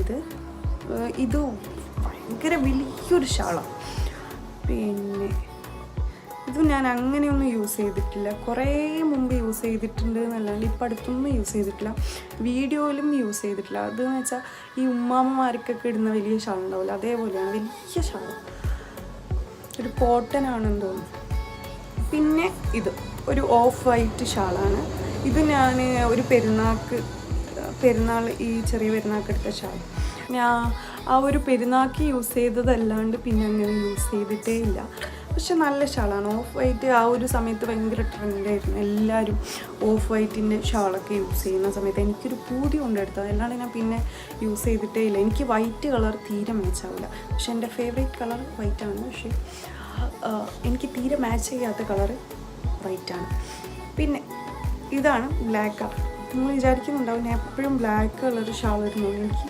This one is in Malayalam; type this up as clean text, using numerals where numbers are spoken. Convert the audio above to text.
ഇത്. ഇത് ഭയങ്കര വലിയൊരു ഷാളാണ്. പിന്നെ ഇത് ഞാൻ അങ്ങനെയൊന്നും യൂസ് ചെയ്തിട്ടില്ല, കുറേ മുമ്പ് യൂസ് ചെയ്തിട്ടുണ്ട് എന്നല്ലാണ്ട് ഇപ്പം അടുത്തൊന്നും യൂസ് ചെയ്തിട്ടില്ല, വീഡിയോയിലും യൂസ് ചെയ്തിട്ടില്ല. അതെന്ന് വെച്ചാൽ ഈ ഉമ്മാമ്മമാർക്കൊക്കെ ഇടുന്ന വലിയ ഷാൾ ഉണ്ടാവില്ല, അതേപോലെയാണ് വലിയ ഷാൾ. ഒരു കോട്ടൺ ആണെന്ന് തോന്നുന്നു. പിന്നെ ഇത് ഒരു ഓഫ് വൈറ്റ് ഷാളാണ്. ഇത് ഞാൻ ഒരു പെരുന്നാൾ ഈ ചെറിയ പെരുന്നാൾക്ക് എടുത്ത ഷാൾ. ഞാൻ ആ ഒരു പെരുന്നാൾക്ക് യൂസ് ചെയ്തതല്ലാണ്ട് പിന്നെ അങ്ങനെ യൂസ് ചെയ്തിട്ടേ ഇല്ല. പക്ഷെ നല്ല ഷാളാണ്. ഓഫ് വൈറ്റ് ആ ഒരു സമയത്ത് ഭയങ്കര ട്രെൻഡായിരുന്നു, എല്ലാവരും ഓഫ് വൈറ്റിൻ്റെ ഷാളൊക്കെ യൂസ് ചെയ്യുന്ന സമയത്ത് എനിക്കൊരു പൂതി കൊണ്ടെടുത്തത്, അല്ലാണ്ട് ഞാൻ പിന്നെ യൂസ് ചെയ്തിട്ടേ ഇല്ല. എനിക്ക് വൈറ്റ് കളർ തീരെ മാച്ചാവില്ല. പക്ഷെ എൻ്റെ ഫേവറേറ്റ് കളർ വൈറ്റാണ്. പക്ഷേ എനിക്ക് തീരെ മാച്ച് ചെയ്യാത്ത കളറ് വൈറ്റാണ്. പിന്നെ ഇതാണ് ബ്ലാക്ക് കളർ. നിങ്ങൾ വിചാരിക്കുന്നുണ്ടാവും ഞാൻ എപ്പോഴും ബ്ലാക്ക് കളർ ഷാൾ ഇടുന്നു. എനിക്ക്